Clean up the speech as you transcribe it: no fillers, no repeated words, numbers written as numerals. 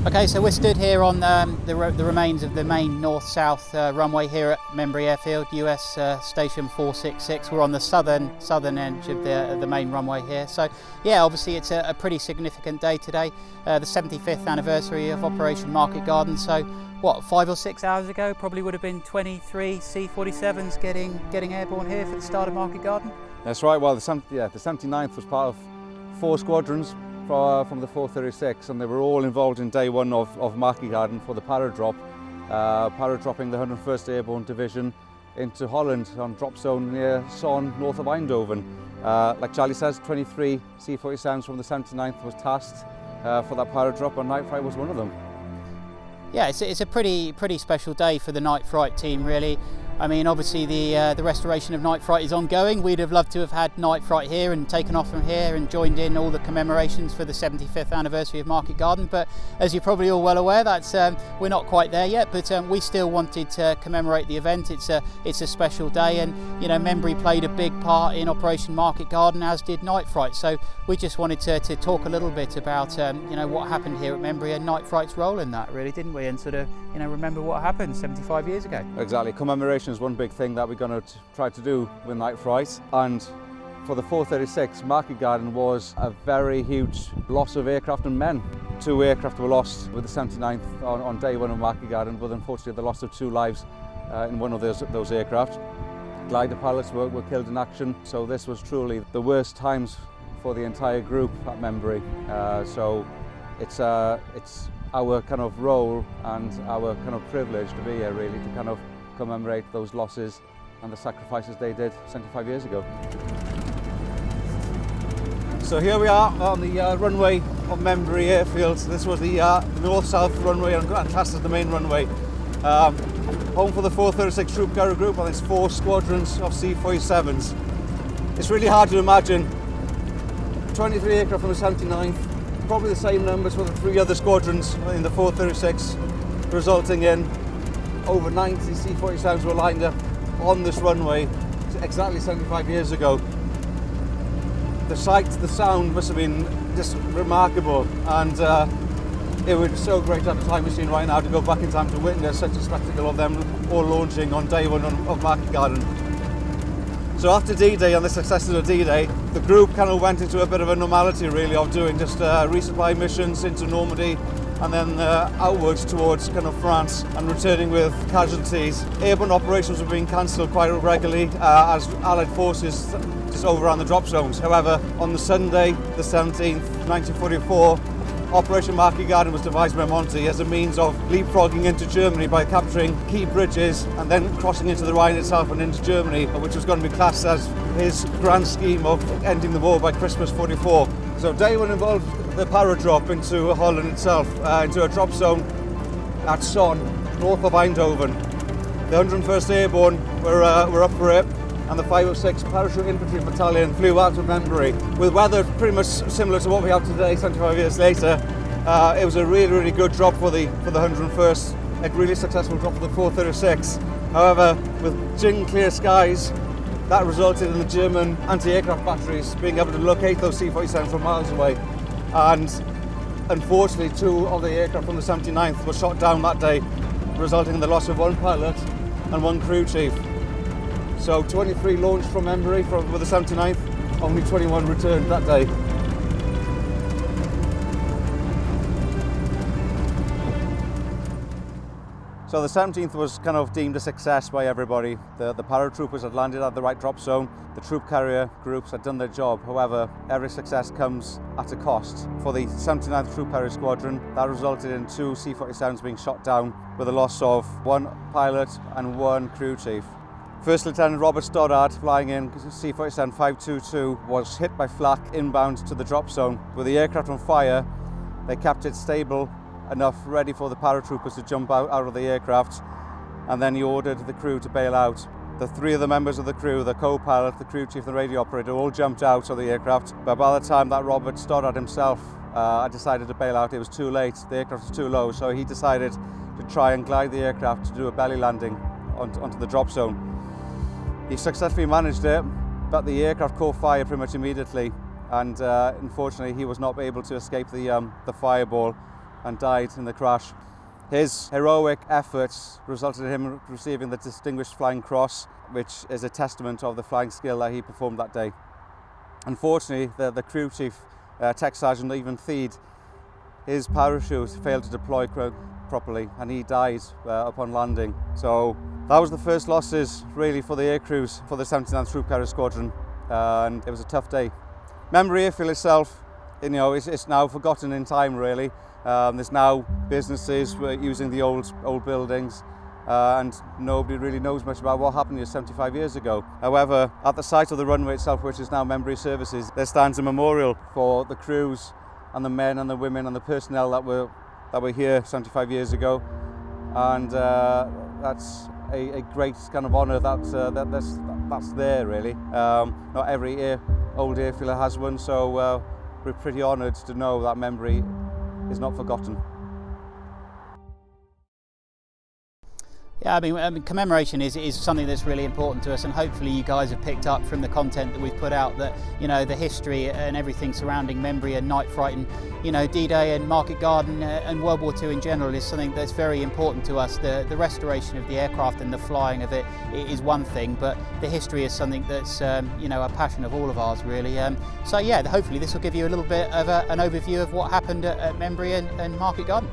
Okay, so we're stood here on the remains of the main north-south runway here at Membury Airfield, US Station 466. We're on the southern edge of the main runway here. So yeah, obviously it's a pretty significant day today, the 75th anniversary of Operation Market Garden. So what, 5 or 6 hours ago, probably would have been 23 C-47s getting airborne here for the start of Market Garden? That's right. Well, the 79th was part of 4 squadrons from the 436, and they were all involved in day 1 of Market Garden for the paradrop, paradropping the 101st Airborne Division into Holland on drop zone near Son, north of Eindhoven. Like Charlie says, 23 C-47s from the 79th was tasked for that paradrop, and Night Fright was one of them. Yeah, it's a pretty special day for the Night Fright team, really. I mean, obviously the restoration of Night Fright is ongoing. We'd have loved to have had Night Fright here and taken off from here and joined in all the commemorations for the 75th anniversary of Market Garden. But as you're probably all well aware, that's we're not quite there yet. But we still wanted to commemorate the event. It's a special day, and you know, Membury played a big part in Operation Market Garden, as did Night Fright. So we just wanted to talk a little bit about you know, what happened here at Membury and Night Fright's role in that, really, didn't we? And sort of, you know, remember what happened 75 years ago. Exactly. Commemoration is one big thing that we're going to try to do with Night Fright, and for the 436, Market Garden was a very huge loss of aircraft and men. 2 aircraft were lost with the 79th on day 1 of Market Garden, but unfortunately the loss of 2 lives in one of those aircraft. Glider pilots were killed in action, so this was truly the worst times for the entire group at Membury. So it's our kind of role and our kind of privilege to be here, really, to kind of commemorate those losses and the sacrifices they did 75 years ago. So here we are on the runway of Membury Airfield. This was the north-south runway and classed as the main runway. Home for the 436 Troop Carrier Group, and it's 4 squadrons of C-47s. It's really hard to imagine 23 aircraft from the 79th, probably the same numbers for the 3 other squadrons in the 436, resulting in over 90 C-47s were lined up on this runway exactly 75 years ago. The sight, the sound must have been just remarkable, and it would be so great to have a time machine right now to go back in time to witness such a spectacle of them all launching on day 1 of Market Garden. So after D-Day and the successes of D-Day, the group kind of went into a bit of a normality, really, of doing just resupply missions into Normandy, and then outwards towards kind of France, and returning with casualties. Airborne operations were being cancelled quite regularly as Allied forces just overran the drop zones. However, on the Sunday, the 17th, 1944, Operation Market Garden was devised by Monty as a means of leapfrogging into Germany by capturing key bridges and then crossing into the Rhine itself and into Germany, which was going to be classed as his grand scheme of ending the war by Christmas 44. So day 1 involved the paradrop into Holland itself, into a drop zone at Son, north of Eindhoven. The 101st Airborne were up for it, and the 506 Parachute Infantry Battalion flew out of Membury. With weather pretty much similar to what we have today, 75 years later, it was a really good drop for the 101st, a really successful drop for the 436. However, with clear skies, that resulted in the German anti-aircraft batteries being able to locate those C-47s from miles away. And unfortunately, 2 of the aircraft from the 79th were shot down that day, resulting in the loss of 1 pilot and 1 crew chief. So 23 launched from Membury with the 79th, only 21 returned that day. So the 17th was kind of deemed a success by everybody. The paratroopers had landed at the right drop zone. The troop carrier groups had done their job. However, every success comes at a cost. For the 79th Troop Carrier Squadron, that resulted in 2 C-47s being shot down with a loss of 1 pilot and 1 crew chief. First Lieutenant Robert Stoddard, flying in C-47 522, was hit by flak inbound to the drop zone. With the aircraft on fire, they kept it stable enough ready for the paratroopers to jump out of the aircraft, and then he ordered the crew to bail out. The 3 of the members of the crew, the co-pilot, the crew chief and the radio operator, all jumped out of the aircraft, but by the time that Robert Stoddard himself decided to bail out, it was too late. The aircraft was too low, so he decided to try and glide the aircraft to do a belly landing onto the drop zone. He successfully managed it, but the aircraft caught fire pretty much immediately, and unfortunately he was not able to escape the fireball. and died in the crash. His heroic efforts resulted in him receiving the Distinguished Flying Cross, which is a testament of the flying skill that he performed that day. Unfortunately, the crew chief, Tech Sergeant Even Theed, his parachute failed to deploy properly and he died upon landing. So that was the first losses really for the air crews for the 79th Troop Carrier Squadron, and it was a tough day. Membury Airfield itself, it's now forgotten in time really. There's now businesses using the old buildings, and nobody really knows much about what happened here 75 years ago. However, at the site of the runway itself, which is now Membury Services, there stands a memorial for the crews and the men and the women and the personnel that were here 75 years ago, and that's a great kind of honour that's there really. Not every old airfield has one, so we're pretty honoured to know that Membury is not forgotten. Yeah, I mean commemoration is something that's really important to us, and hopefully you guys have picked up from the content that we've put out that, the history and everything surrounding Membury and Night Fright and, D-Day and Market Garden and World War II in general is something that's very important to us. The restoration of the aircraft and the flying of it is one thing, but the history is something that's, a passion of all of ours really. So yeah, hopefully this will give you a little bit of an overview of what happened at Membury and Market Garden.